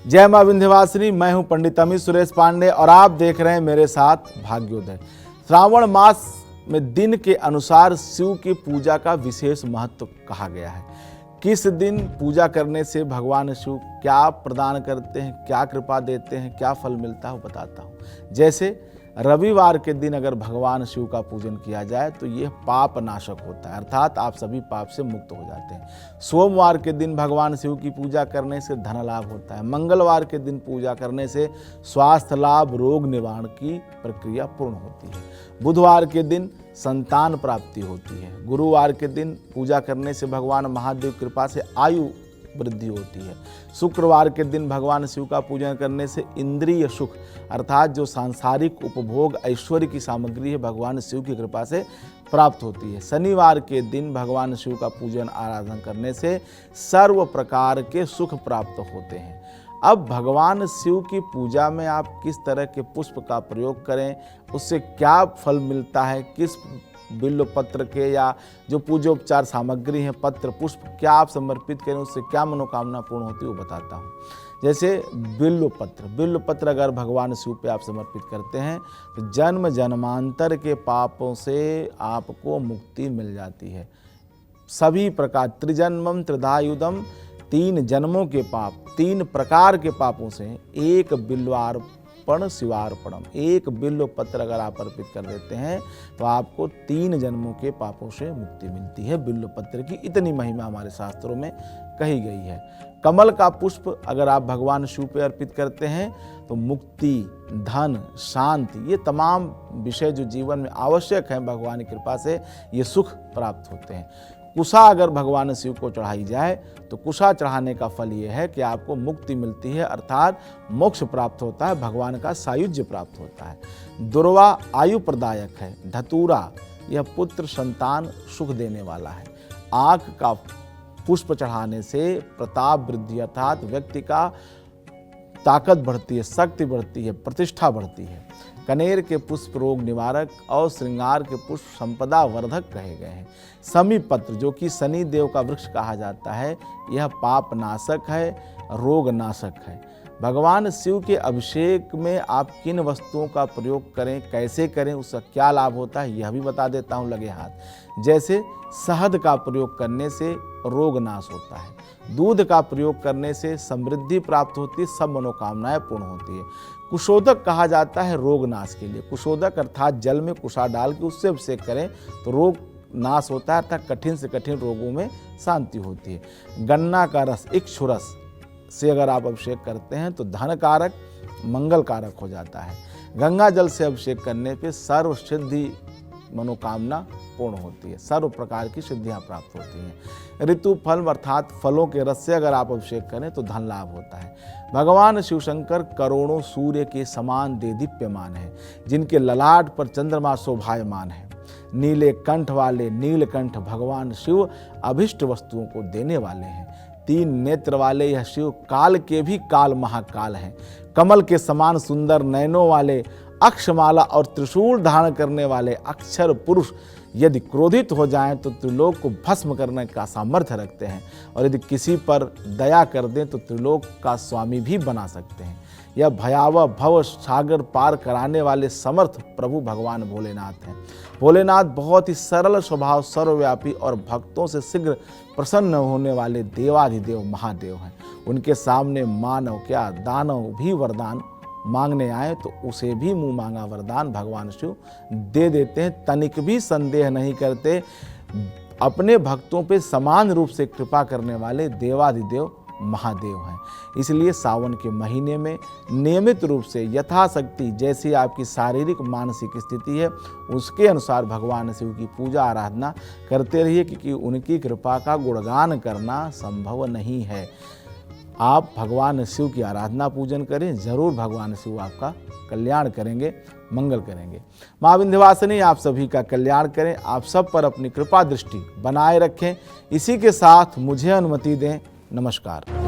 जय मां विंध्यवासिनी। मैं हूं पंडित अमित सुरेश पांडे और आप देख रहे हैं मेरे साथ भाग्योदय। श्रावण मास में दिन के अनुसार शिव की पूजा का विशेष महत्व कहा गया है। किस दिन पूजा करने से भगवान शिव क्या प्रदान करते हैं, क्या कृपा देते हैं, क्या फल मिलता है वो बताता हूँ। जैसे रविवार के दिन अगर भगवान शिव का पूजन किया जाए तो यह पाप नाशक होता है, अर्थात आप सभी पाप से मुक्त हो जाते हैं। सोमवार के दिन भगवान शिव की पूजा करने से धन लाभ होता है। मंगलवार के दिन पूजा करने से स्वास्थ्य लाभ, रोग निवारण की प्रक्रिया पूर्ण होती है। बुधवार के दिन संतान प्राप्ति होती है। गुरुवार के दिन पूजा करने से भगवान महादेव कृपा से आयु वृद्धि होती है। शुक्रवार के दिन भगवान शिव का पूजन करने से इंद्रिय सुख अर्थात जो सांसारिक उपभोग ऐश्वर्य की सामग्री है भगवान शिव की कृपा से प्राप्त होती है। शनिवार के दिन भगवान शिव का पूजन आराधना करने से सर्व प्रकार के सुख प्राप्त होते हैं। अब भगवान शिव की पूजा में आप किस तरह के पुष्प का प्रयोग करें, उससे क्या फल मिलता है, किस बिल्व पत्र के या जो पूजोपचार सामग्री है, पत्र पुष्प क्या आप समर्पित करें, उससे क्या मनोकामना पूर्ण होती है वो बताता हूँ। जैसे बिल्व पत्र अगर भगवान शिव पे आप समर्पित करते हैं तो जन्म जन्मांतर के पापों से आपको मुक्ति मिल जाती है। सभी प्रकार त्रिजन्मम त्रिधायुधम, 3 जन्मों के पाप, 3 प्रकार के पापों से एक बिल्वार्पण शिवार्पणम, एक बिल्व पत्र अगर आप अर्पित कर देते हैं तो आपको 3 जन्मों के पापों से मुक्ति मिलती है। बिल्व पत्र की इतनी महिमा हमारे शास्त्रों में कही गई है। कमल का पुष्प अगर आप भगवान शिव पे अर्पित करते हैं तो मुक्ति, धन, शांति, ये तमाम विषय जो जीवन में आवश्यक हैं भगवान की कृपा से ये सुख प्राप्त होते हैं। कुशा अगर भगवान शिव को चढ़ाई जाए तो कुशा चढ़ाने का फल ये है कि आपको मुक्ति मिलती है, अर्थात मोक्ष प्राप्त होता है, भगवान का सायुज्य प्राप्त होता है। दुर्वा आयु प्रदायक है। धतूरा यह पुत्र संतान सुख देने वाला है। आँख का पुष्प चढ़ाने से प्रताप वृद्धि अर्थात व्यक्ति का ताकत बढ़ती है, शक्ति बढ़ती है, प्रतिष्ठा बढ़ती है। कनेर के पुष्प रोग निवारक और श्रृंगार के पुष्प संपदा वर्धक कहे गए हैं। समी पत्र जो कि शनि देव का वृक्ष कहा जाता है, यह पाप नाशक है, रोग नाशक है। भगवान शिव के अभिषेक में आप किन वस्तुओं का प्रयोग करें, कैसे करें, उसका क्या लाभ होता है यह भी बता देता हूँ लगे हाथ। जैसे शहद का प्रयोग करने से रोग नाश होता है। दूध का प्रयोग करने से समृद्धि प्राप्त होती है, सब मनोकामनाएं पूर्ण होती है। कुशोदक कहा जाता है रोग नाश के लिए। कुशोदक अर्थात जल में कुशा डाल के उससे अभिषेक करें तो रोग नाश होता है, अर्थात कठिन से कठिन रोगों में शांति होती है। गन्ना का रस, इक्षुरस से अगर आप अभिषेक करते हैं तो धन कारक, मंगल कारक हो जाता है। गंगा जल से अभिषेक करने पे सर्व सिद्धि मनोकामना पूर्ण होती है, सर्व प्रकार की सिद्धियां प्राप्त होती हैं। ऋतु फल अर्थात फलों के रस से अगर आप अभिषेक करें तो धन लाभ होता है। भगवान शिव शंकर करोड़ों सूर्य के समान देदीप्यमान है, जिनके ललाट पर चंद्रमा शोभायमान है। नीले कंठ वाले नीलकंठ भगवान शिव अभिष्ट वस्तुओं को देने वाले हैं। 3 नेत्र वाले यह शिव काल के भी काल महाकाल हैं। कमल के समान सुंदर नयनों वाले, अक्षमाला और त्रिशूल धारण करने वाले अक्षर पुरुष यदि क्रोधित हो जाएं तो त्रिलोक को भस्म करने का सामर्थ्य रखते हैं, और यदि किसी पर दया कर दें तो त्रिलोक का स्वामी भी बना सकते हैं। यह भयावह भव सागर पार कराने वाले समर्थ प्रभु भगवान भोलेनाथ हैं। भोलेनाथ बहुत ही सरल स्वभाव, सर्वव्यापी और भक्तों से शीघ्र प्रसन्न होने वाले देवाधिदेव महादेव हैं। उनके सामने मानव क्या दानव भी वरदान मांगने आए तो उसे भी मुंह मांगा वरदान भगवान शिव दे देते हैं। तनिक भी संदेह नहीं करते, अपने भक्तों पे समान रूप से कृपा करने वाले देवाधिदेव महादेव हैं। इसलिए सावन के महीने में नियमित रूप से यथाशक्ति जैसी आपकी शारीरिक मानसिक स्थिति है उसके अनुसार भगवान शिव की पूजा आराधना करते रहिए, क्योंकि उनकी कृपा का गुणगान करना संभव नहीं है। आप भगवान शिव की आराधना पूजन करें, जरूर भगवान शिव आपका कल्याण करेंगे, मंगल करेंगे। मां विंध्यवासिनी आप सभी का कल्याण करें, आप सब पर अपनी कृपा दृष्टि बनाए रखें। इसी के साथ मुझे अनुमति दें। नमस्कार।